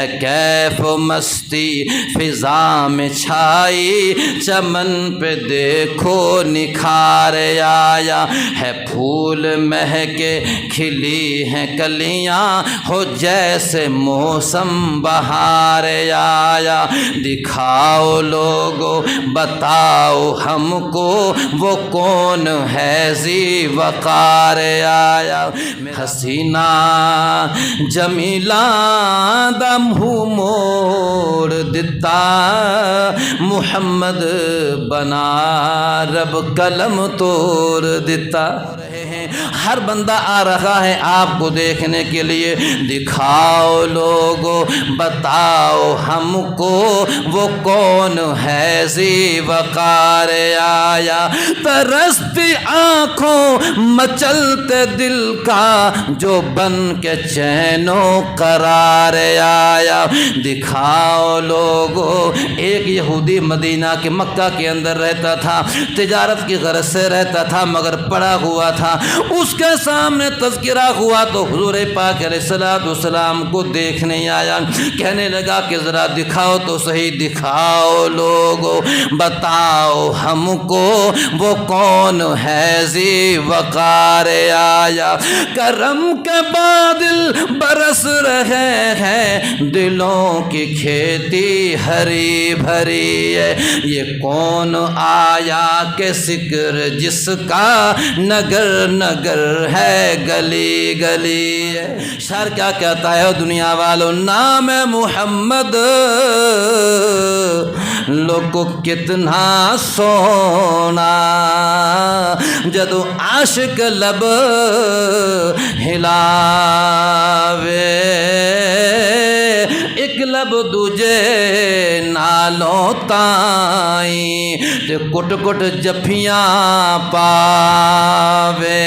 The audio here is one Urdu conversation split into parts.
ہے کیف و مستی فضا میں چھائی، چمن پہ دیکھو نکھار آیا ہے، پھول مہکے کھلی ہیں کلیاں، ہو جیسے موسم بہار آیا، دکھاؤ لوگو بتاؤ ہم کو وہ کون ہے ذی وقار آیا، حسینہ جمیلہ دا منہ موڑ دتا، محمد بنا رب قلم توڑ دیتا۔ ہر بندہ آ رہا ہے آپ کو دیکھنے کے لیے، دکھاؤ لوگو بتاؤ ہم کو وہ کون ہے ذی وقار آیا، ترستی آنکھوں مچلتے دل کا جو بن کے چین و قرار آیا، دکھاؤ لوگو۔ ایک یہودی مدینہ کے مکہ کے اندر رہتا تھا، تجارت کی غرض سے رہتا تھا مگر پڑا ہوا تھا، اس کے سامنے تذکرہ ہوا تو حضور پاک علیہ السلام کو دیکھنے آیا، کہنے لگا کہ ذرا دکھاؤ تو صحیح، دکھاؤ لوگو بتاؤ ہم کو وہ کون ہے ذی وقار آیا، کرم کے بادل برس رہے ہیں، دلوں کی کھیتی ہری بھری ہے، یہ کون آیا کہ ذکر جس کا نگر نگر ہے گلی گلی ہے۔ شعر کیا کہتا ہے دنیا والوں، نام محمد لوگو کتنا سونا، جدو عاشق لب ہلاوے، ایک لب دوجے نالوں تائیں تے کٹ کٹ جفیاں پاوے،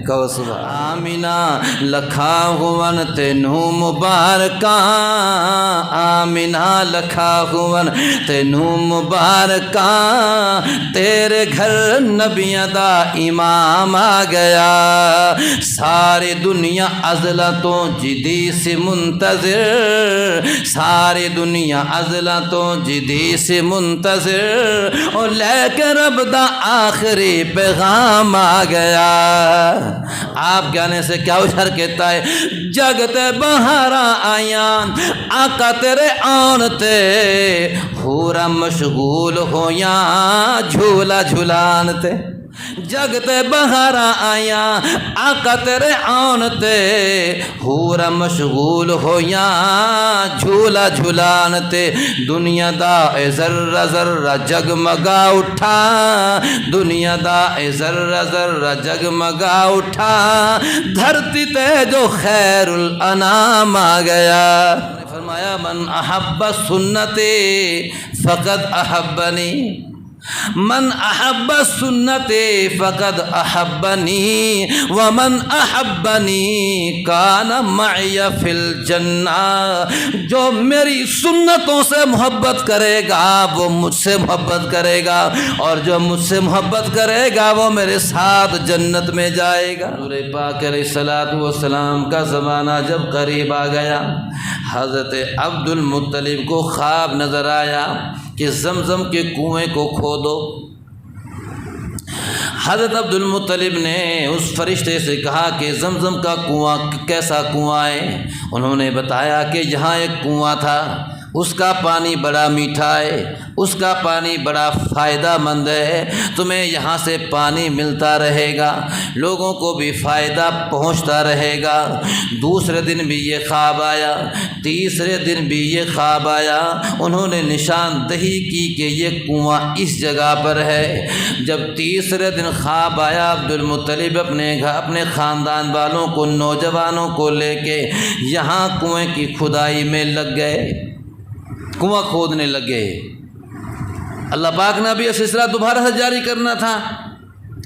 کہو سبحان۔ آمینہ لکھا ہون تینوں مبارکاں، آمینہ لکھا ہون تینوں مبارکاں، تیرے گھر نبیاں دا امام آ گیا، ساری دنیا عزلتوں جدی سے منتظر، ساری دنیا عزلتوں جدی سے منتظر، اور لے کے رب دا آخری پیغام آ گیا۔ آپ گانے سے کیا اشار کہتا ہے، جگتے بہاراں آیاں آقا تیرے آن تے، حورا مشغول ہویاں جھولا جھولان تے، جگتے بہاراں آیاں آقا تیرے آن تے، حورا مشغول ہویاں جھولا جھولان تے، دنیا دا اے ذرہ ذرہ جگمگا اٹھا، دنیا دا اے ذرہ ذرہ جگمگا اٹھا، دھرتی تے جو خیر الانام آ گیا۔ فرمایا من احب سنتی فقد احبنی، من احب سنتی فقد احبنی، ومن احبنی کان معی فی الجنہ، جو میری سنتوں سے محبت کرے گا وہ مجھ سے محبت کرے گا، اور جو مجھ سے محبت کرے گا وہ میرے ساتھ جنت میں جائے گا۔ حضور پاک علیہ السلام کا زمانہ جب قریب آ گیا، حضرت عبد المطلب کو خواب نظر آیا کہ زمزم کے کنویں کو کھودو۔ حضرت عبد المطلب نے اس فرشتے سے کہا کہ زمزم کا کنواں کیسا کنواں ہے؟ انہوں نے بتایا کہ یہاں ایک کنواں تھا، اس کا پانی بڑا میٹھا ہے، اس کا پانی بڑا فائدہ مند ہے، تمہیں یہاں سے پانی ملتا رہے گا، لوگوں کو بھی فائدہ پہنچتا رہے گا۔ دوسرے دن بھی یہ خواب آیا، تیسرے دن بھی یہ خواب آیا، انہوں نے نشاندہی کی کہ یہ کنواں اس جگہ پر ہے۔ جب تیسرے دن خواب آیا، عبد المطلب اپنے خاندان والوں کو، نوجوانوں کو لے کے یہاں کنویں کی کھدائی میں لگ گئے، کنواں کھودنے لگے۔ اللہ پاک نے بھی یہ سلسلہ دوبارہ سے جاری کرنا تھا،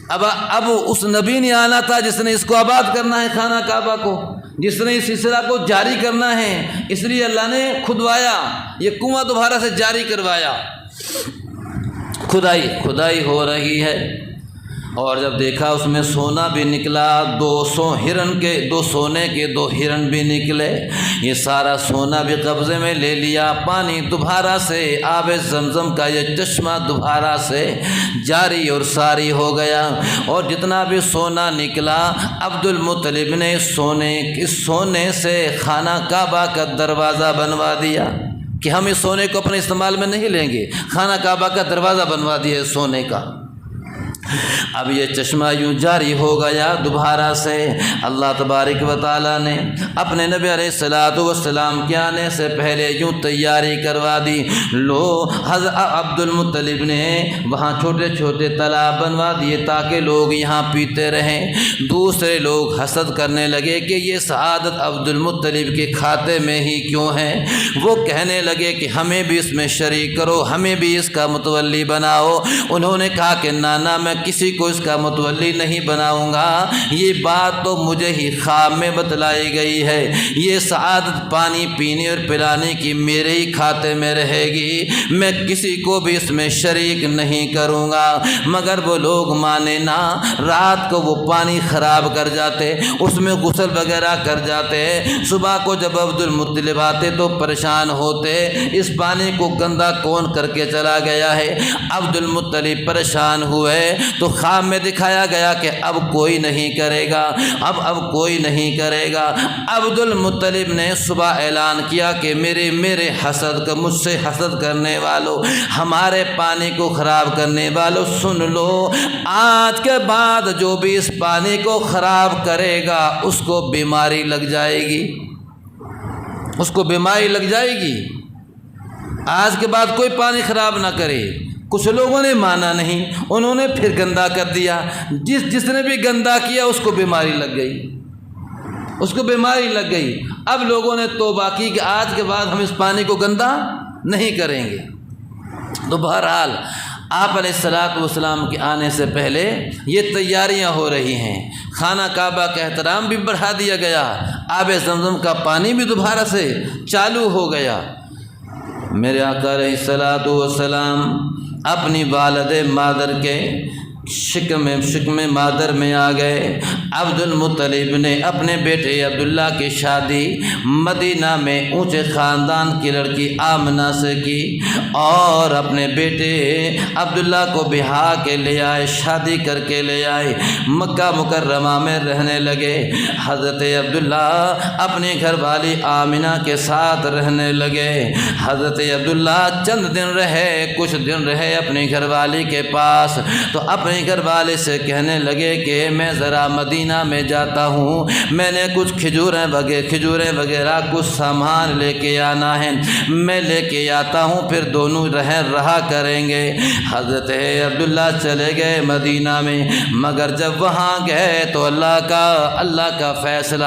اب اس نبی نے آنا تھا جس نے اس کو آباد کرنا ہے، خانہ کعبہ کو، جس نے اس سلسلہ کو جاری کرنا ہے، اس لیے اللہ نے کھدوایا، یہ کنواں دوبارہ سے جاری کروایا۔ کھدائی ہو رہی ہے، اور جب دیکھا اس میں سونا بھی نکلا، 200 سونے کے 2 ہرن بھی نکلے، یہ سارا سونا بھی قبضے میں لے لیا۔ پانی دوبارہ سے آب زمزم کا یہ چشمہ دوبارہ سے جاری اور ساری ہو گیا، اور جتنا بھی سونا نکلا عبد المطلب نے اس سونے سے خانہ کعبہ کا دروازہ بنوا دیا کہ ہم اس سونے کو اپنے استعمال میں نہیں لیں گے، خانہ کعبہ کا دروازہ بنوا دیا سونے کا۔ اب یہ چشمہ یوں جاری ہو گیا دوبارہ سے۔ اللہ تبارک و تعالیٰ نے اپنے نبی علیہ الصلوۃ والسلام کے آنے سے پہلے یوں تیاری کروا دی۔ لو حضرت عبد المطلب نے وہاں چھوٹے چھوٹے تالاب بنوا دیے تاکہ لوگ یہاں پیتے رہیں۔ دوسرے لوگ حسد کرنے لگے کہ یہ سعادت عبد المطلب کے کھاتے میں ہی کیوں ہے، وہ کہنے لگے کہ ہمیں بھی اس میں شریک کرو، ہمیں بھی اس کا متولی بناؤ۔ انہوں نے کہا کہ نانا میں کسی کو اس کا متولی نہیں بناؤں گا، یہ بات تو مجھے ہی خواب میں بتلائی گئی ہے، یہ سعادت پانی پینے اور پلانے کی میرے ہی کھاتے میں رہے گی، میں کسی کو بھی اس میں شریک نہیں کروں گا۔ مگر وہ لوگ مانے نہ، رات کو وہ پانی خراب کر جاتے، اس میں غسل وغیرہ کر جاتے، صبح کو جب عبد المطلب آتے تو پریشان ہوتے، اس پانی کو گندا کون کر کے چلا گیا ہے۔ عبد المطلب پریشان ہوئے تو خواب میں دکھایا گیا کہ اب کوئی نہیں کرے گا، اب کوئی نہیں کرے گا۔ عبد المطلب نے صبح اعلان کیا کہ میرے حسد کا، مجھ سے حسد کرنے والوں، ہمارے پانی کو خراب کرنے والوں، سن لو، آج کے بعد جو بھی اس پانی کو خراب کرے گا اس کو بیماری لگ جائے گی، اس کو بیماری لگ جائے گی۔ آج کے بعد کوئی پانی خراب نہ کرے۔ کچھ لوگوں نے مانا نہیں، انہوں نے پھر گندا کر دیا، جس نے بھی گندا کیا اس کو بیماری لگ گئی، اس کو بیماری لگ گئی۔ اب لوگوں نے توبہ کی کہ آج کے بعد ہم اس پانی کو گندا نہیں کریں گے۔ تو بہرحال آپ علیہ الصلوۃ والسلام کے آنے سے پہلے یہ تیاریاں ہو رہی ہیں، خانہ کعبہ کا احترام بھی بڑھا دیا گیا، آب زمزم کا پانی بھی دوبارہ سے چالو ہو گیا۔ میرے آقا علیہ الصلوۃ والسلام اپنی والد مادر کے شکم مادر میں آ گئے۔ عبد المطلب نے اپنے بیٹے عبداللہ کی شادی مدینہ میں اونچے خاندان کی لڑکی آمنہ سے کی، اور اپنے بیٹے عبداللہ کو بہا کے لے آئے، شادی کر کے لے آئے، مکہ مکرمہ میں رہنے لگے۔ حضرت عبداللہ اپنی گھر والی آمنہ کے ساتھ رہنے لگے۔ حضرت عبداللہ چند دن رہے، کچھ دن رہے اپنی گھر والی کے پاس، تو اپنے گھر والے سے کہنے لگے کہ میں ذرا مدینہ میں جاتا ہوں، میں نے کچھ کھجوریں وغیرہ کچھ سامان لے کے آنا ہے، میں لے کے آتا ہوں، پھر دونوں رہا کریں گے۔ حضرت عبداللہ چلے گئے مدینہ میں، مگر جب وہاں گئے تو اللہ کا فیصلہ،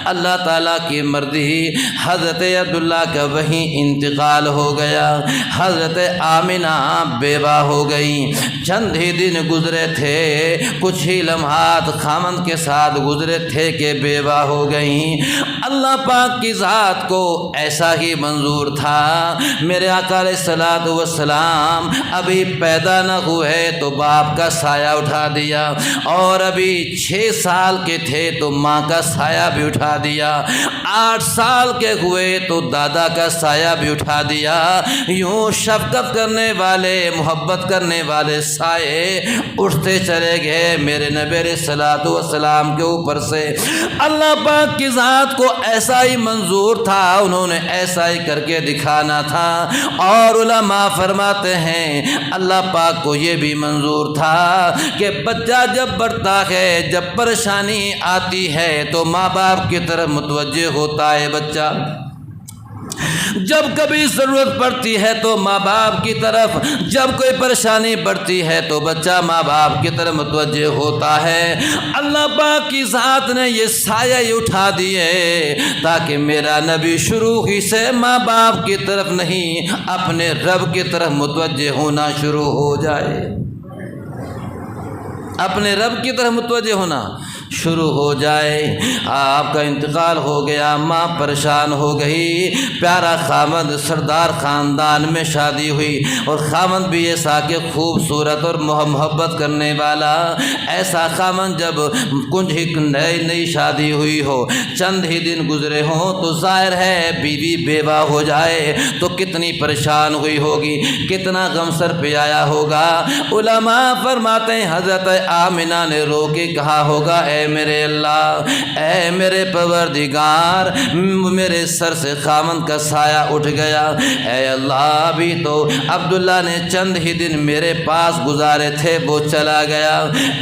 اللہ تعالیٰ کی مرضی، حضرت عبداللہ کا وہیں انتقال ہو گیا۔ حضرت آمنہ بیوہ ہو گئی۔ چند ہی دن گزرے تھے، کچھ ہی لمحات خامند کے ساتھ گزرے تھے کہ بیوہ ہو گئیں۔ اللہ پاک کی ذات کو ایسا ہی منظور تھا۔ میرے آقا علیہ الصلوۃ والسلام ابھی پیدا نہ ہوئے تو باپ کا سایہ اٹھا دیا، اور ابھی 6 سال کے تھے تو ماں کا سایہ بھی اٹھا دیا، 8 سال کے ہوئے تو دادا کا سایہ بھی اٹھا دیا۔ یوں شفقت کرنے والے، محبت کرنے والے سائے اٹھتے چلے گئے میرے نبی علیہ الصلوۃ والسلام کے اوپر سے۔ اللہ پاک کی ذات کو ایسا ہی منظور تھا، انہوں نے ایسا ہی کر کے دکھانا تھا۔ اور علماء فرماتے ہیں اللہ پاک کو یہ بھی منظور تھا کہ بچہ جب بڑھتا ہے، جب پریشانی آتی ہے تو ماں باپ کی طرف متوجہ ہوتا ہے بچہ، جب کبھی ضرورت پڑتی ہے تو ماں باپ کی طرف، جب کوئی پریشانی بڑھتی ہے تو بچہ ماں باپ کی طرف متوجہ ہوتا ہے۔ اللہ پاک کی ذات نے یہ سایہ ہی اٹھا دیے تاکہ میرا نبی شروع ہی سے ماں باپ کی طرف نہیں، اپنے رب کی طرف متوجہ ہونا شروع ہو جائے، اپنے رب کی طرف متوجہ ہونا شروع ہو جائے۔ آپ کا انتقال ہو گیا، ماں پریشان ہو گئی، پیارا خامد سردار خاندان میں شادی ہوئی، اور خامد بھی ایسا کہ خوبصورت اور محبت کرنے والا ایسا خامد جب کچھ ہی نئی شادی ہوئی ہو، چند ہی دن گزرے ہوں تو ظاہر ہے بیوی بیوہ ہو جائے تو کتنی پریشان ہوئی ہوگی، کتنا غم سر پہ آیا ہوگا۔ علماء فرماتے ہیں حضرت آمنہ نے رو کے کہا ہوگا اے میرے اللہ، اے میرے پروردگار، میرے سر سے خامن کا سایہ اٹھ گیا، اے اللہ ابھی تو عبداللہ نے چند ہی دن میرے پاس گزارے تھے، وہ چلا گیا،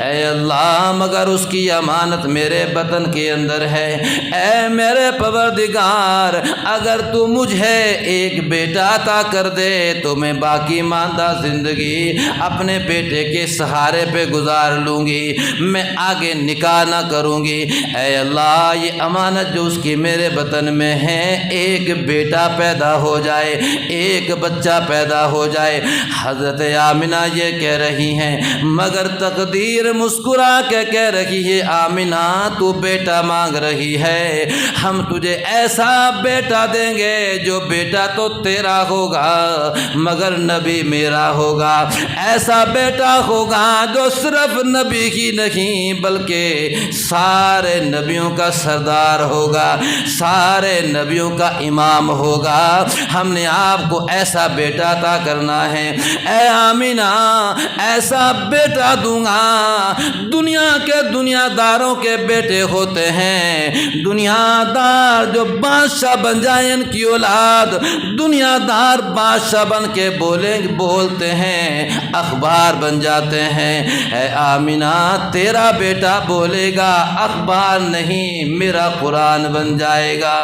اے اللہ مگر اس کی امانت میرے بطن کے اندر ہے، اے میرے پروردگار اگر تو مجھے ایک بیٹا عطا کر دے تو میں باقی ماندہ زندگی اپنے بیٹے کے سہارے پہ گزار لوں گی، میں آگے نکاح نہ کروں گی، اے اللہ یہ امانت جو اس کی میرے بطن میں ہے، ایک بیٹا پیدا ہو جائے، ایک بچہ پیدا ہو جائے۔ حضرت آمنہ یہ کہہ رہی ہیں مگر تقدیر مسکرا کے کہہ رہی ہے آمنہ تو بیٹا مانگ رہی ہے، ہم تجھے ایسا بیٹا دیں گے جو بیٹا تو تیرا ہوگا مگر نبی میرا ہوگا، ایسا بیٹا ہوگا جو صرف نبی ہی نہیں بلکہ سارے نبیوں کا سردار ہوگا، سارے نبیوں کا امام ہوگا، ہم نے آپ کو ایسا بیٹا عطا کرنا ہے، اے آمنہ ایسا بیٹا دوں گا۔ دنیا کے دنیا داروں کے بیٹے ہوتے ہیں، دنیا دار جو بادشاہ بن جائیں ان کی اولاد دنیا دار بادشاہ بن کے بولتے ہیں، اخبار بن جاتے ہیں، اے آمنہ تیرا بیٹا بولے گا اخبار نہیں میرا قرآن بن جائے گا،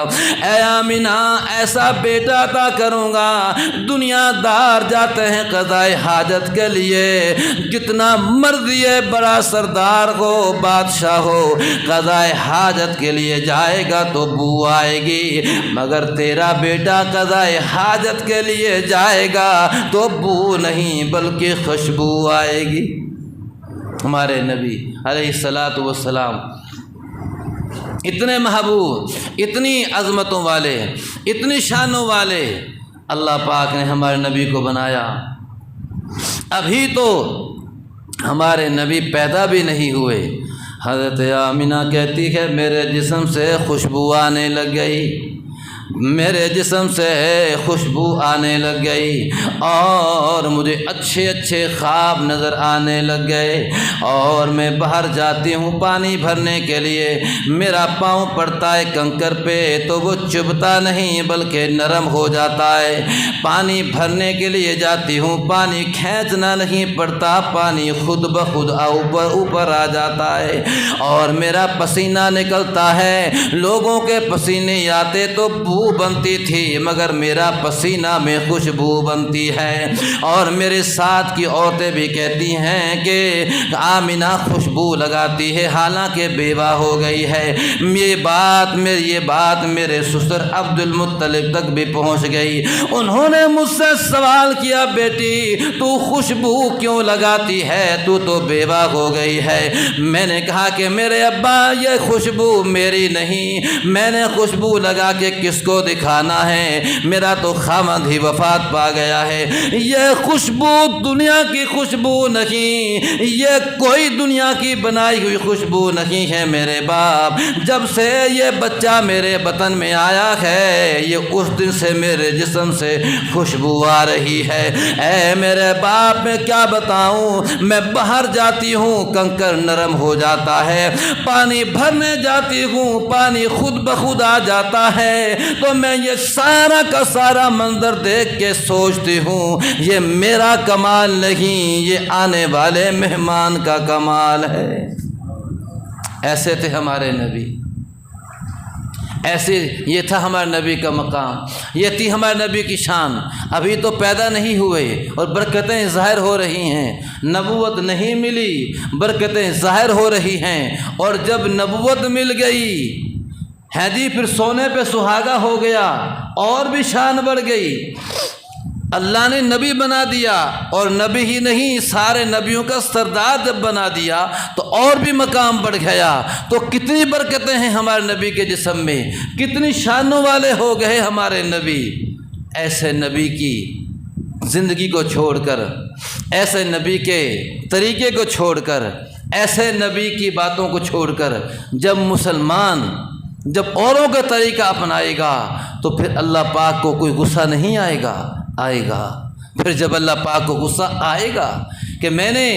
اے آمنہ ایسا بیٹا عطا کروں گا۔ دنیا دار جاتے ہیں قضائے حاجت کے لیے، جتنا مرضی بڑا سردار ہو بادشاہ ہو قضائے حاجت کے لیے جائے گا تو بو آئے گی، مگر تیرا بیٹا قضائے حاجت کے لیے جائے گا تو بو نہیں بلکہ خوشبو آئے گی۔ ہمارے نبی علیہ الصلاۃ والسلام اتنے محبوب، اتنی عظمتوں والے، اتنی شانوں والے اللہ پاک نے ہمارے نبی کو بنایا۔ ابھی تو ہمارے نبی پیدا بھی نہیں ہوئے، حضرت آمنہ کہتی ہے میرے جسم سے خوشبو آنے لگ گئی، میرے جسم سے خوشبو آنے لگ گئی، اور مجھے اچھے اچھے خواب نظر آنے لگ گئے، اور میں باہر جاتی ہوں پانی بھرنے کے لیے، میرا پاؤں پڑتا ہے کنکر پہ تو وہ چبھتا نہیں بلکہ نرم ہو جاتا ہے، پانی بھرنے کے لیے جاتی ہوں پانی کھینچنا نہیں پڑتا، پانی خود بخود اوپر آ جاتا ہے، اور میرا پسینہ نکلتا ہے، لوگوں کے پسینے آتے تو بو بنتی تھی مگر میرا پسینہ میں خوشبو بنتی ہے، اور میرے ساتھ کی عورتیں بھی کہتی ہیں کہ آمنہ خوشبو لگاتی ہے حالانکہ بیوہ ہو گئی ہے۔ یہ بات میرے سسر عبد المطلب تک بھی پہنچ گئی، انہوں نے مجھ سے سوال کیا بیٹی تو خوشبو کیوں لگاتی ہے، تو بیوہ ہو گئی ہے؟ میں نے کہا کہ میرے ابا یہ خوشبو میری نہیں، میں نے خوشبو لگا کے کس کو دکھانا ہے، میرا تو خامد ہی وفات پا گیا ہے، یہ خوشبو دنیا کی خوشبو نہیں، یہ کوئی دنیا کی بنائی ہوئی خوشبو نہیں ہے میرے باپ، جب سے یہ بچہ میرے بطن میں آیا ہے یہ اس دن سے میرے جسم سے خوشبو آ رہی ہے، اے میرے باپ میں کیا بتاؤں، میں باہر جاتی ہوں کنکر نرم ہو جاتا ہے، پانی بھرنے جاتی ہوں پانی خود بخود آ جاتا ہے، تو میں یہ سارا کا سارا منظر دیکھ کے سوچتی ہوں یہ میرا کمال نہیں، یہ آنے والے مہمان کا کمال ہے۔ ایسے تھے ہمارے نبی، ایسے یہ تھا ہمارے نبی کا مقام، یہ تھی ہمارے نبی کی شان۔ ابھی تو پیدا نہیں ہوئے اور برکتیں ظاہر ہو رہی ہیں، نبوت نہیں ملی برکتیں ظاہر ہو رہی ہیں، اور جب نبوت مل گئی ہے جی پھر سونے پہ سہاگا ہو گیا اور بھی شان بڑھ گئی۔ اللہ نے نبی بنا دیا اور نبی ہی نہیں سارے نبیوں کا سردار جب بنا دیا تو اور بھی مقام بڑھ گیا۔ تو کتنی برکتیں ہیں ہمارے نبی کے جسم میں، کتنی شانوں والے ہو گئے ہمارے نبی۔ ایسے نبی کی زندگی کو چھوڑ کر، ایسے نبی کے طریقے کو چھوڑ کر، ایسے نبی کی باتوں کو چھوڑ کر جب مسلمان جب اوروں کا طریقہ اپنائے گا تو پھر اللہ پاک کو کوئی غصہ نہیں آئے گا۔ پھر جب اللہ پاک کو غصہ آئے گا کہ میں نے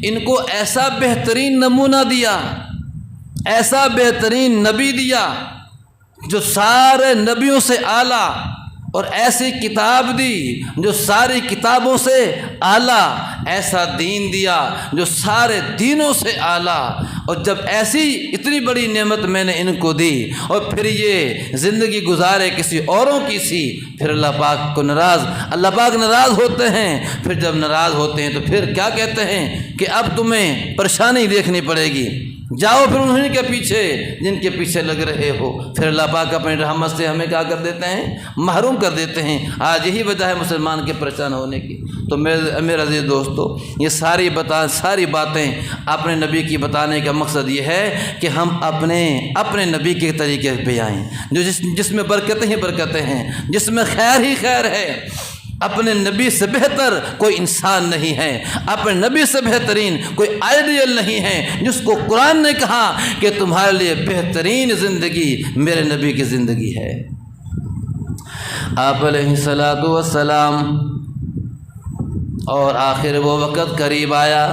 ان کو ایسا بہترین نمونہ دیا، ایسا بہترین نبی دیا جو سارے نبیوں سے اعلیٰ، اور ایسی کتاب دی جو ساری کتابوں سے اعلیٰ، ایسا دین دیا جو سارے دینوں سے اعلیٰ، اور جب ایسی اتنی بڑی نعمت میں نے ان کو دی اور پھر یہ زندگی گزارے کسی اوروں کی سی، پھر اللہ پاک ناراض ہوتے ہیں۔ پھر جب ناراض ہوتے ہیں تو پھر کیا کہتے ہیں کہ اب تمہیں پریشانی دیکھنی پڑے گی، جاؤ پھر انہیں کے پیچھے جن کے پیچھے لگ رہے ہو۔ پھر اللہ پاک اپنی رحمت سے ہمیں کیا کر دیتے ہیں؟ محروم کر دیتے ہیں۔ آج یہی وجہ ہے مسلمان کے پریشان ہونے کی۔ تو میرے عزیز دوستو، یہ ساری باتیں اپنے نبی کی بتانے کا مقصد یہ ہے کہ ہم اپنے نبی کے طریقے پہ آئیں، جو جس میں برکتیں ہی برکتیں ہیں، جس میں خیر ہی خیر ہے۔ اپنے نبی سے بہتر کوئی انسان نہیں ہے، اپنے نبی سے بہترین کوئی آئیڈیل نہیں ہے، جس کو قرآن نے کہا کہ تمہارے لیے بہترین زندگی میرے نبی کی زندگی ہے۔ آپ علیہ الصلاۃ والسلام، اور آخر وہ وقت قریب آیا،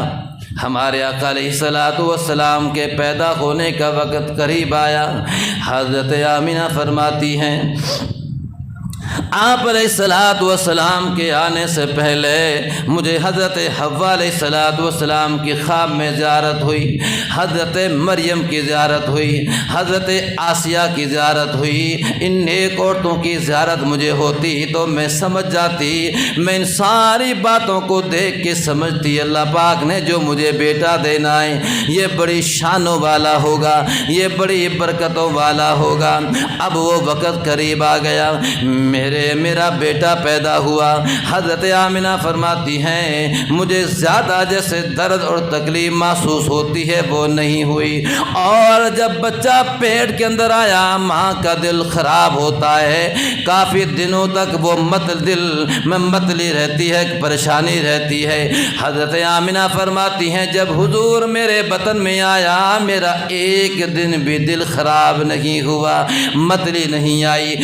ہمارے آقا علیہ الصلاۃ والسلام کے پیدا ہونے کا وقت قریب آیا۔ حضرت آمینہ فرماتی ہیں آپ علیہ الصلاۃ والسلام کے آنے سے پہلے مجھے حضرت حوا علیہ الصلاۃ والسلام کی خواب میں زیارت ہوئی، حضرت مریم کی زیارت ہوئی، حضرت آسیہ کی زیارت ہوئی۔ ان نیک عورتوں کی زیارت مجھے ہوتی تو میں سمجھ جاتی، میں ان ساری باتوں کو دیکھ کے سمجھتی اللہ پاک نے جو مجھے بیٹا دینا ہے یہ بڑی شانوں والا ہوگا، یہ بڑی برکتوں والا ہوگا۔ اب وہ وقت قریب آ گیا، میرا بیٹا پیدا ہوا۔ حضرت آمینہ فرماتی ہیں مجھے زیادہ جیسے درد اور تکلیف محسوس ہوتی ہے وہ نہیں ہوئی، اور جب بچہ پیٹ کے اندر آیا ماں کا دل خراب ہوتا ہے، کافی دنوں تک وہ دل میں متلی رہتی ہے، پریشانی رہتی ہے۔ حضرت آمینہ فرماتی ہیں جب حضور میرے بطن میں آیا میرا ایک دن بھی دل خراب نہیں ہوا، متلی نہیں آئی،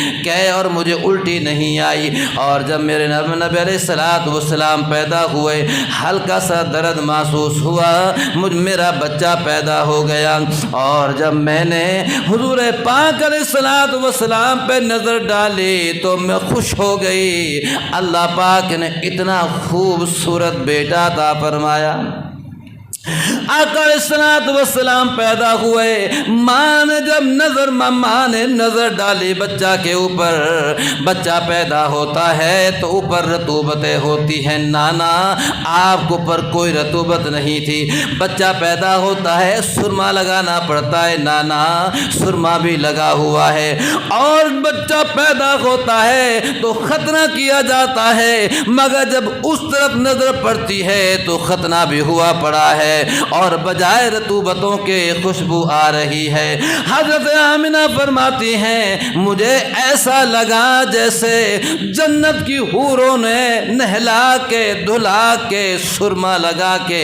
اور مجھے الٹی نہیں آئی، اور جب میرے نبی علیہ الصلاۃ والسلام پیدا ہوئے ہلکا سا درد محسوس ہوا، میرا بچہ پیدا ہو گیا، اور جب میں نے حضور پاک علیہ الصلاۃ والسلام پہ نظر ڈالی تو میں خوش ہو گئی، اللہ پاک نے اتنا خوبصورت بیٹا عطا فرمایا۔ آقا علیہ الصلوۃ والسلام پیدا ہوئے، ماں نے نظر ڈالی بچہ کے اوپر، بچہ پیدا ہوتا ہے تو اوپر رطوبتیں ہوتی ہیں، نانا آپ کے اوپر کوئی رطوبت نہیں تھی، بچہ پیدا ہوتا ہے سرما لگانا پڑتا ہے، نانا سرما بھی لگا ہوا ہے، اور بچہ پیدا ہوتا ہے تو ختنہ کیا جاتا ہے، مگر جب اس طرف نظر پڑتی ہے تو ختنہ بھی ہوا پڑا ہے اور بجائے رطوبتوں کے خوشبو آ رہی ہے۔ حضرت آمینہ فرماتی ہیں مجھے ایسا لگا جیسے جنت کی حوروں نے نہلا کے دھلا کے سرما لگا کے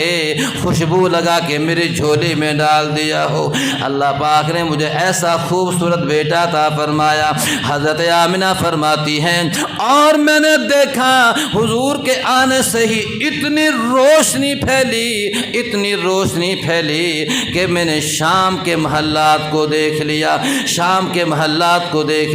خوشبو لگا کے میری جھولی میں ڈال دیا ہو۔ اللہ پاک نے مجھے ایسا خوبصورت بیٹا عطا فرمایا۔ حضرت آمینہ فرماتی ہیں اور میں نے دیکھا حضور کے آنے سے ہی اتنی روشنی پھیلی کہ میں نے شام کے محلات کو دیکھ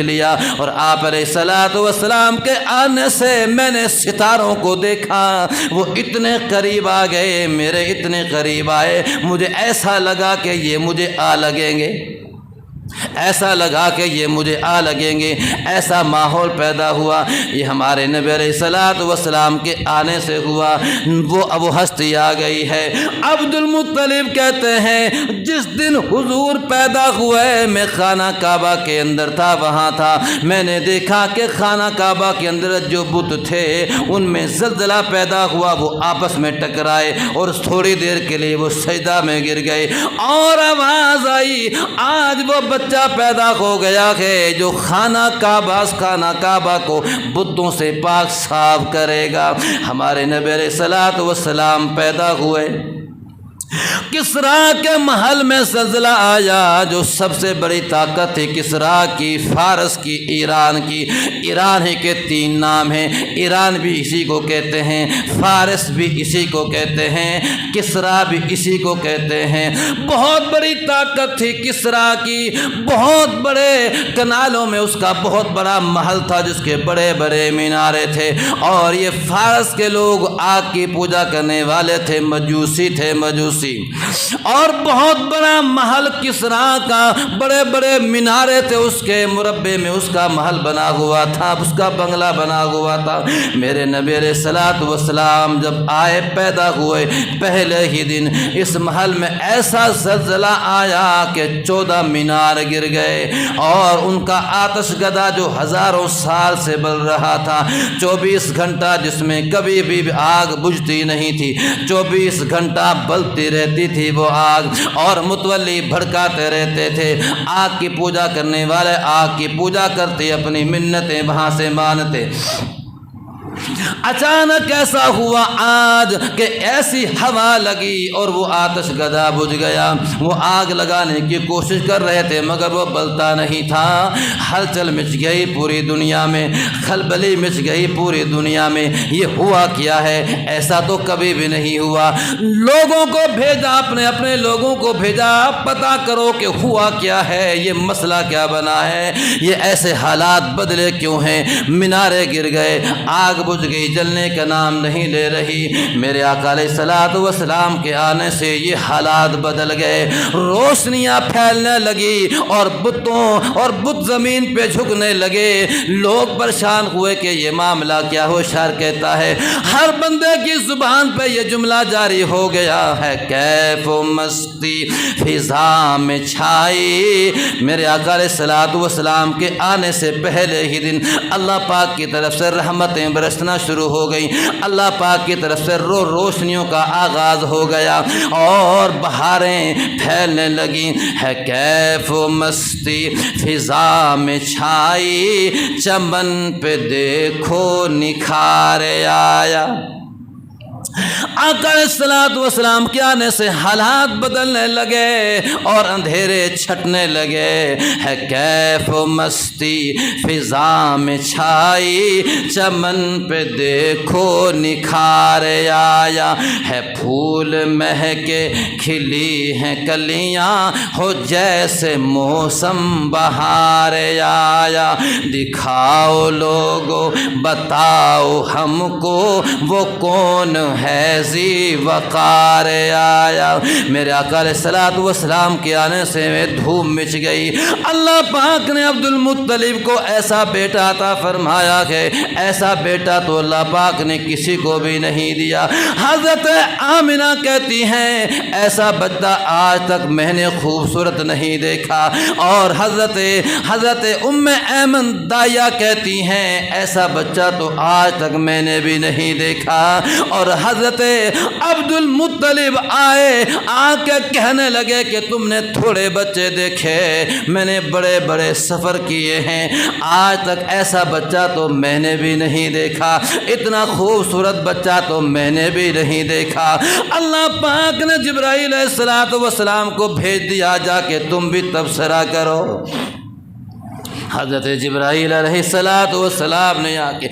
لیا، اور آپ علیہ الصلوۃ والسلام کے آنے سے میں نے ستاروں کو دیکھا، وہ اتنے قریب آ گئے، میرے اتنے قریب آئے، مجھے ایسا لگا کہ یہ مجھے آ لگیں گے۔ ایسا لگا کہ یہ مجھے آ لگیں گے، ایسا ماحول پیدا ہوا۔ یہ ہمارے نبی علیہ الصلوۃ والسلام کے آنے سے ہوا، وہ ہستی آ گئی ہے۔ عبد المطلب کہتے ہیں جس دن حضور پیدا ہوئے میں خانہ کعبہ کے اندر تھا، وہاں تھا، میں نے دیکھا کہ خانہ کعبہ کے اندر جو بت تھے ان میں زلزلہ پیدا ہوا، وہ آپس میں ٹکرائے اور تھوڑی دیر کے لیے وہ سجدہ میں گر گئے، اور آواز آئی آج وہ بچہ پیدا ہو گیا ہے جو خانہ کعبہ کو بتوں سے پاک صاف کرے گا۔ ہمارے نبی علیہ الصلوۃ والسلام پیدا ہوئے، کسریٰ کے محل میں زلزلہ آیا، جو سب سے بڑی طاقت تھی کسریٰ کی، فارس کی، ایران کی۔ ایران ہی کے 3 نام ہیں، ایران بھی اسی کو کہتے ہیں، فارس بھی اسی کو کہتے ہیں، کسریٰ بھی اسی کو کہتے ہیں۔ بہت بڑی طاقت تھی کسریٰ کی، بہت بڑے کنالوں میں اس کا بہت بڑا محل تھا جس کے بڑے بڑے مینارے تھے، اور یہ فارس کے لوگ آگ کی پوجا کرنے والے تھے، مجوسی تھے، اور بہت بڑا محل کسریٰ کا، بڑے بڑے مینارے تھے، اس کے مربع میں اس کا محل بنا ہوا تھا، اس کا بنگلہ بنا ہوا تھا۔ میرے نبی علیہ الصلوۃ والسلام جب آئے، پیدا ہوئے، پہلے ہی دن اس محل میں ایسا زلزلہ آیا کہ 14 مینار گر گئے، اور ان کا آتش گدا جو ہزاروں سال سے بل رہا تھا، 24 گھنٹہ جس میں کبھی بھی آگ بجھتی نہیں تھی، 24 گھنٹہ بلتی رہتی تھی وہ آگ، اور متولی بھڑکاتے رہتے تھے۔ آگ کی پوجا کرنے والے آگ کی پوجا کرتے، اپنی منتیں وہاں سے مانتے۔ اچانک ایسا ہوا آج کہ ایسی ہوا لگی اور وہ آتش گدا بجھ گیا۔ وہ آگ لگانے کی کوشش کر رہے تھے مگر وہ بلتا نہیں تھا۔ ہلچل مچ گئی پوری دنیا میں، کھلبلی مچ گئی پوری دنیا میں۔ یہ ہوا کیا ہے؟ ایسا تو کبھی بھی نہیں ہوا۔ لوگوں کو بھیجا، اپنے لوگوں کو بھیجا، پتہ کرو کہ ہوا کیا ہے، یہ مسئلہ کیا بنا ہے، یہ ایسے حالات بدلے کیوں ہیں؟ مینارے گر گئے، آگ بجھ گئی، جلنے کا نام نہیں لے رہی۔ میرے آقا علیہ الصلوۃ والسلام کے آنے سے یہ حالات بدل گئے، روشنیاں پھیلنے لگی اور بت زمین پہ جھکنے لگے۔ لوگ پریشان ہوئے کہ یہ معاملہ کیا ہو۔ شاعر کہتا ہے ہر بندے کی زبان پہ یہ جملہ جاری ہو گیا ہے، کیف و مستی فضا میں چھائی۔ میرے آقا علیہ الصلوۃ والسلام کے آنے سے پہلے ہی دن اللہ پاک کی طرف سے رحمتیں برسنا شروع ہو گئی، اللہ پاک کی طرف سے روشنیوں کا آغاز ہو گیا اور بہاریں پھیلنے لگیں۔ ہے کیف و مستی فضا میں چھائی، چمن پہ دیکھو نکھار آیا۔ آقا علیہ الصلوۃ والسلام کے آنے سے حالات بدلنے لگے اور اندھیرے چھٹنے لگے۔ ہے کیف و مستی فضا میں چھائی، چمن پہ دیکھو نکھار آیا۔ ہے پھول مہکے کھلی ہیں کلیاں، ہو جیسے موسم بہار آیا۔ دکھاؤ لوگو بتاؤ ہم کو، وہ کون ہے ذی وقار آیا۔ میرے آقا علیہ الصلوۃ والسلام کے آنے سے دھوم مچ گئی۔ اللہ پاک نے عبد المطلب کو ایسا بیٹا عطا فرمایا کہ ایسا بیٹا تو اللہ پاک نے کسی کو بھی نہیں دیا۔ حضرت آمنہ کہتی ہیں ایسا بچہ آج تک میں نے خوبصورت نہیں دیکھا، اور حضرت ام ایمن دائیہ کہتی ہیں ایسا بچہ تو آج تک میں نے بھی نہیں دیکھا۔ اور حضرت عبد المطلب آئے، آ کے کہنے لگے کہ تم نے تھوڑے بچے دیکھے، میں نے بڑے بڑے سفر کیے ہیں، آج تک ایسا بچہ تو میں نے بھی نہیں دیکھا، اتنا خوبصورت بچہ تو میں نے بھی نہیں دیکھا۔ اللہ پاک نے جبرائیل علیہ السلام کو بھیج دیا، جا کے تم بھی تبصرہ کرو۔ حضرت جبرائیل علیہ السلام نے آ کے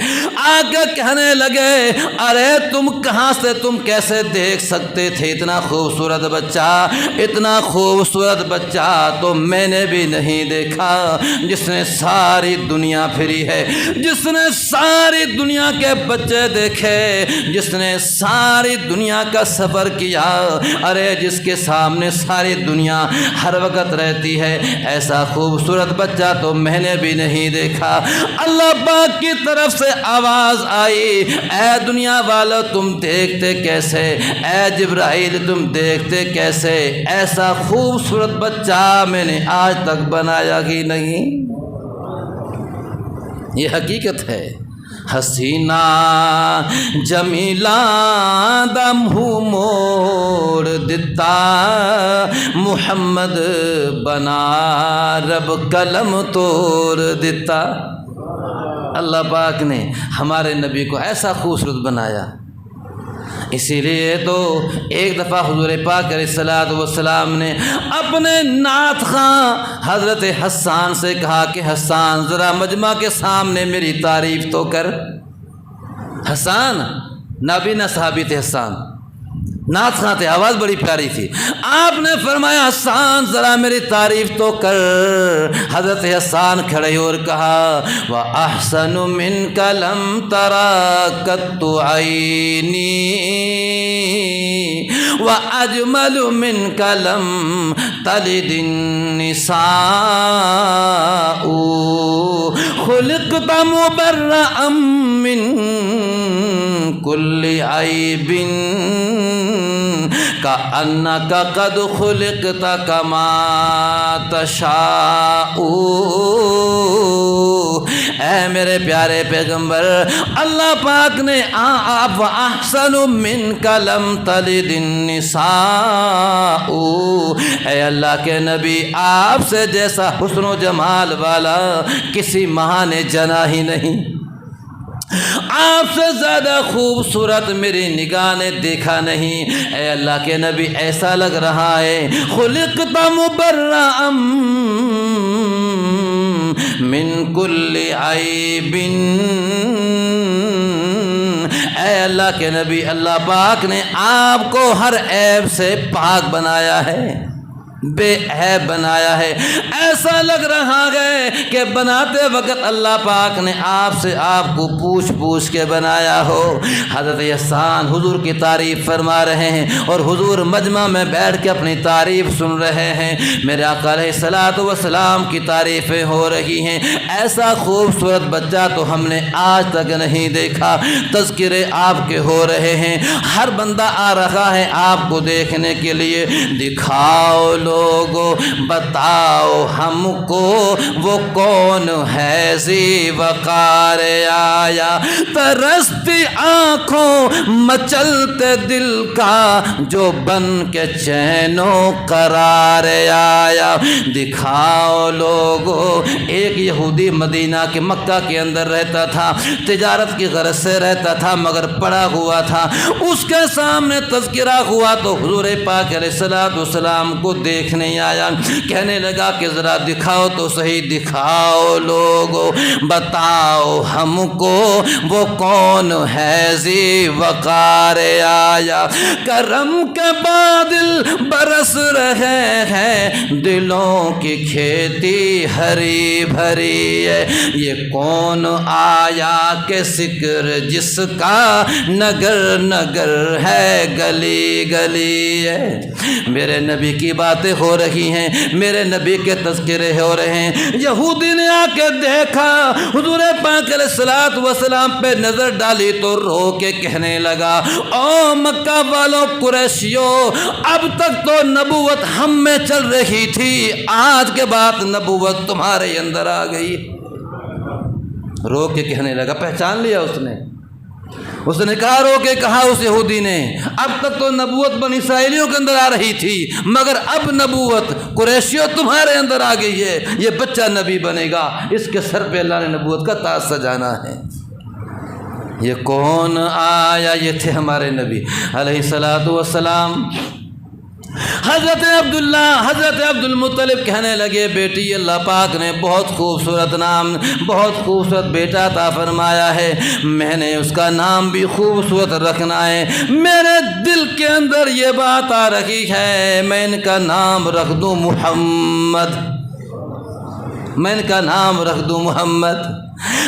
کہنے لگے ارے تم کہاں سے، تم کیسے دیکھ سکتے تھے اتنا خوبصورت بچہ، اتنا خوبصورت بچہ تو میں نے بھی نہیں دیکھا، جس نے ساری دنیا پھری ہے، جس نے ساری دنیا کے بچے دیکھے، جس نے ساری دنیا کا سفر کیا، ارے جس کے سامنے ساری دنیا ہر وقت رہتی ہے، ایسا خوبصورت بچہ تو میں نے بھی نہیں دیکھا۔ اللہ پاک کی طرف سے آواز آئی، اے دنیا والو تم دیکھتے کیسے، اے جبرائیل تم دیکھتے کیسے، ایسا خوبصورت بچہ میں نے آج تک بنایا ہی نہیں۔ یہ حقیقت ہے۔ حسینہ جمیلہ دا منہ موڑ دتا، محمد بنا رب قلم توڑ دیتا۔ اللہ پاک نے ہمارے نبی کو ایسا خوبصورت بنایا، اسی لیے تو ایک دفعہ حضور پاک علیہ السلام نے اپنے نعت خواں حضرت حسان سے کہا کہ حسان ذرا مجمع کے سامنے میری تعریف تو کر۔ حسان نبی نہ صحابی تھے، حسان نعت خواں تھے، آواز بڑی پیاری تھی۔ آپ نے فرمایا حسان ذرا میری تعریف تو کر۔ حضرت حسان کھڑے اور کہا وَأَحْسَنُ مِنْكَ لَمْ تَرَ قَطُّ عَيْنِي وَأَجْمَلُ مِنْكَ لَمْ تَلِدِ النِّسَاءُ خُلِقْتَ مُبَرَّأً مِّن كُلِّ عَيْبٍ كَأَنَّكَ قَدْ خُلِقْتَ كَمَا تَشَاءُ۔ اے میرے پیارے پیغمبر، اللہ پاک نے آپ وَأَحْسَنُ مِنْكَ لَمْ تَلِدِ النِّسَاءُ، اے اللہ کے نبی آپ سے جیسا حسن و جمال والا کسی ماں نے جنا ہی نہیں، آپ سے زیادہ خوبصورت میری نگاہ نے دیکھا نہیں۔ اے اللہ کے نبی ایسا لگ رہا ہے خلقت مبرأ من کل عیب، اے اللہ کے نبی اللہ پاک نے آپ کو ہر عیب سے پاک بنایا ہے، بے عیب بنایا ہے۔ ایسا لگ رہا ہے کہ بناتے وقت اللہ پاک نے آپ سے آپ کو پوچھ پوچھ کے بنایا ہو۔ حضرت حسان حضور کی تعریف فرما رہے ہیں اور حضور مجمع میں بیٹھ کے اپنی تعریف سن رہے ہیں، میرے آقا علیہ السلام کی تعریفیں ہو رہی ہیں۔ ایسا خوبصورت بچہ تو ہم نے آج تک نہیں دیکھا، تذکرے آپ کے ہو رہے ہیں، ہر بندہ آ رہا ہے آپ کو دیکھنے کے لیے۔ دکھاؤ لوگو بتاؤ ہم کو وہ کون ہے ذی وقار آیا، ترستی آنکھوں مچلتے دل کا جو بن کے چین و قرار آیا۔ دکھاؤ لوگو، ایک یہودی مدینہ کے مکہ کے اندر رہتا تھا، تجارت کی غرض سے رہتا تھا مگر پڑا ہوا تھا، اس کے سامنے تذکرہ ہوا تو حضور پاک علیہ السلام کو دیکھنے آیا، کہنے لگا کہ ذرا دکھاؤ تو صحیح، دکھاؤ لوگو بتاؤ ہم کو وہ کون ہے ذی وقار آیا، کرم کے بادل برس رہے ہیں دلوں کی کھیتی ہری بھری ہے، یہ کون آیا کہ ذکر جس کا نگر نگر ہے گلی گلی ہے۔ میرے نبی کی باتیں ہو رہی ہیں، میرے نبی کے تذکرے ہو رہے ہیں۔ یہودی نے آ کے دیکھا حضور پاک علیہ السلام پہ نظر ڈالی تو رو کے کہنے لگا او مکہ والوں قریشیوں، اب تک تو نبوت ہم میں چل رہی تھی، آج کے بعد نبوت تمہارے اندر آ گئی۔ رو کے کہنے لگا، پہچان لیا اس نے کہا، رو کے کہا اس یہودی نے، اب تک تو نبوت بنی اسرائیلیوں کے اندر آ رہی تھی مگر اب نبوت قریشیوں تمہارے اندر آ گئی ہے، یہ بچہ نبی بنے گا، اس کے سر پہ اللہ نے نبوت کا تاج سجانا ہے۔ یہ کون آیا؟ یہ تھے ہمارے نبی علیہ السلام۔ حضرت عبد المطلب کہنے لگے بیٹی اللہ پاک نے بہت خوبصورت نام، بہت خوبصورت بیٹا عطا فرمایا ہے، میں نے اس کا نام بھی خوبصورت رکھنا ہے، میرے دل کے اندر یہ بات آ رہی ہے میں ان کا نام رکھ دوں محمد، میں ان کا نام رکھ دوں محمد۔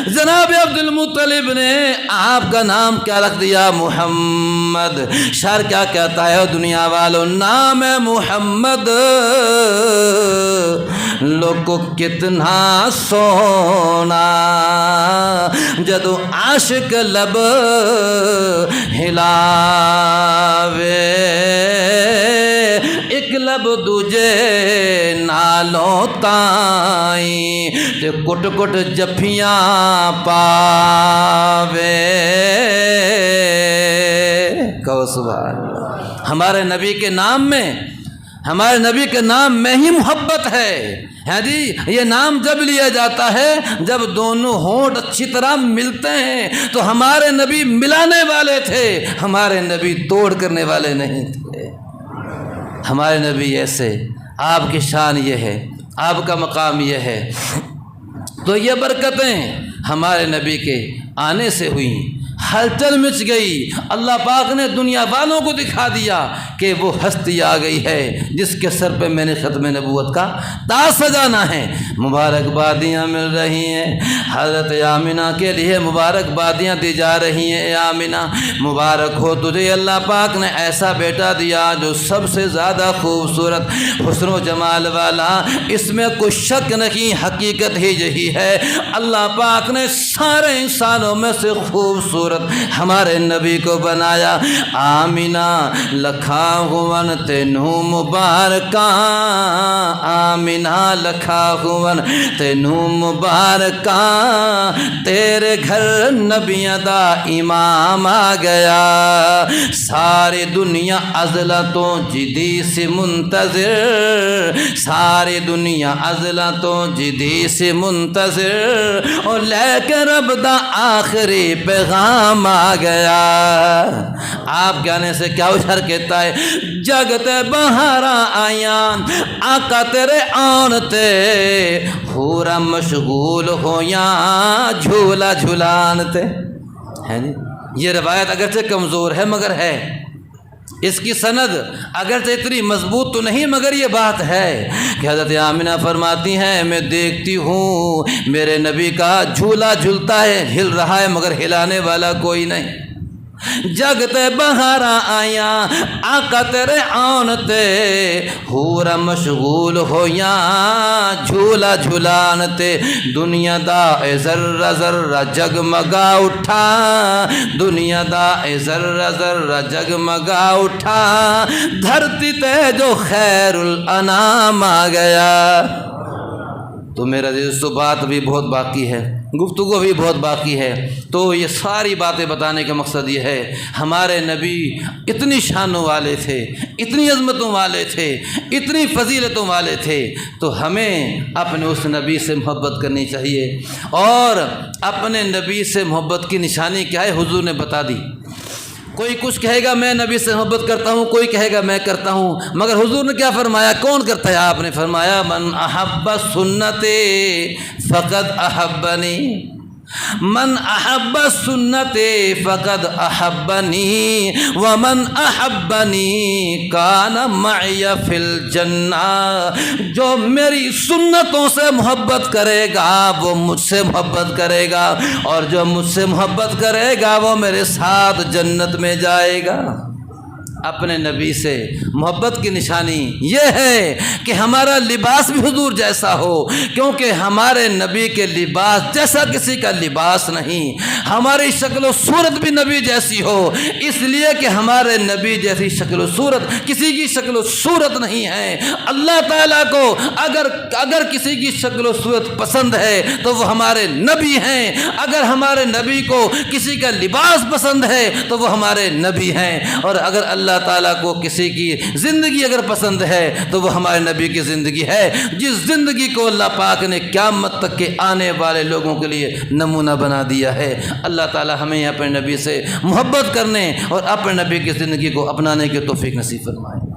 جناب عبد المطلب نے آپ کا نام کیا رکھ دیا؟ محمد۔ شاعر کیا کہتا ہے دنیا والوں، نام ہے محمد لوگ کو کتنا سونا، جدو عاشق لب ہلاوے ایک لب دوجے نالوں تائیں تے کٹ کٹ جفیاں پاوے۔ کہو سبحان اللہ۔ ہمارے نبی کے نام میں، ہمارے نبی کے نام میں ہی محبت ہے جی۔ یہ نام جب لیا جاتا ہے جب دونوں ہونٹ اچھی طرح ملتے ہیں، تو ہمارے نبی ملانے والے تھے، ہمارے نبی توڑ کرنے والے نہیں تھے۔ ہمارے نبی ایسے، آپ کی شان یہ ہے، آپ کا مقام یہ ہے۔ تو یہ برکتیں ہمارے نبی کے آنے سے ہوئیں، ہلچل مچ گئی، اللہ پاک نے دنیا والوں کو دکھا دیا کہ وہ ہستی آ گئی ہے جس کے سر پہ میں نے ختم نبوت کا تاج سجانا ہے۔ مبارکبادیاں مل رہی ہیں، حضرت آمنہ کے لیے مبارکبادیاں دی جا رہی ہیں۔ اے آمنہ مبارک ہو تجھے، اللہ پاک نے ایسا بیٹا دیا جو سب سے زیادہ خوبصورت حسن و جمال والا، اس میں کوئی شک نہیں، حقیقت ہی یہی ہے۔ اللہ پاک نے سارے انسانوں میں سے خوبصورت ہمارے نبی کو بنایا۔ آمنہ لکھا ہون تینوں مبارکاں، آمنہ لکھا ہون تینوں مبارکاں، تیرے گھر نبیاں دا امام آ گیا، ساری دنیا عزلتوں جدی سے منتظر، ساری دنیا عزلتوں جدی سے منتظر، اور لے کے رب دا آخری پیغام آ گیا۔ آپ گانے سے کیا اشار کہتا ہے؟ جگتے بہاراں آیاں آقا تیرے آن تے، پورا مشغول ہویاں جھولا جھولان تے۔ ہے جی، یہ روایت اگرچہ کمزور ہے مگر ہے، اس کی سند اگرچہ اتنی مضبوط تو نہیں مگر یہ بات ہے کہ حضرت آمنہ فرماتی ہیں میں دیکھتی ہوں میرے نبی کا جھولا جھولتا ہے، ہل رہا ہے مگر ہلانے والا کوئی نہیں۔ جگتے بہاراں آیاں آقا تیرے آن تے، پورا مشغول ہویاں جھولا جھولان تے، دنیا دا اے ذرہ ذرہ جگمگا اٹھا، دنیا دا اے ذرہ ذرہ جگمگا اٹھا، دھرتی تے جو خیر الانام آ گیا۔ تو میرا عزیز بات بھی بہت باقی ہے، گفتگو بھی بہت باقی ہے، تو یہ ساری باتیں بتانے کا مقصد یہ ہے ہمارے نبی اتنی شانوں والے تھے، اتنی عظمتوں والے تھے، اتنی فضیلتوں والے تھے، تو ہمیں اپنے اس نبی سے محبت کرنی چاہیے۔ اور اپنے نبی سے محبت کی نشانی کیا ہے حضور نے بتا دی۔ کوئی کچھ کہے گا میں نبی سے محبت کرتا ہوں، کوئی کہے گا میں کرتا ہوں، مگر حضور نے کیا فرمایا؟ کون کرتا ہے؟ آپ نے فرمایا من احب سنتی فقد احبنی، من احب سنتی فقد احبنی، ومن احبنی کان معی فی الجنہ، جو میری سنتوں سے محبت کرے گا وہ مجھ سے محبت کرے گا، اور جو مجھ سے محبت کرے گا وہ میرے ساتھ جنت میں جائے گا۔ اپنے نبی سے محبت کی نشانی یہ ہے کہ ہمارا لباس بھی حضور جیسا ہو، کیونکہ ہمارے نبی کے لباس جیسا کسی کا لباس نہیں، ہماری شکل و صورت بھی نبی جیسی ہو، اس لیے کہ ہمارے نبی جیسی شکل و صورت کسی کی شکل و صورت نہیں ہے۔ اللہ تعالیٰ کو اگر کسی کی شکل و صورت پسند ہے تو وہ ہمارے نبی ہیں، اگر ہمارے نبی کو کسی کا لباس پسند ہے تو وہ ہمارے نبی ہیں، اور اگر اللہ تعالیٰ کو کسی کی زندگی اگر پسند ہے تو وہ ہمارے نبی کی زندگی ہے، جس زندگی کو اللہ پاک نے قیامت تک کے آنے والے لوگوں کے لیے نمونہ بنا دیا ہے۔ اللہ تعالیٰ ہمیں اپنے نبی سے محبت کرنے اور اپنے نبی کی زندگی کو اپنانے کی توفیق نصیب فرمائے۔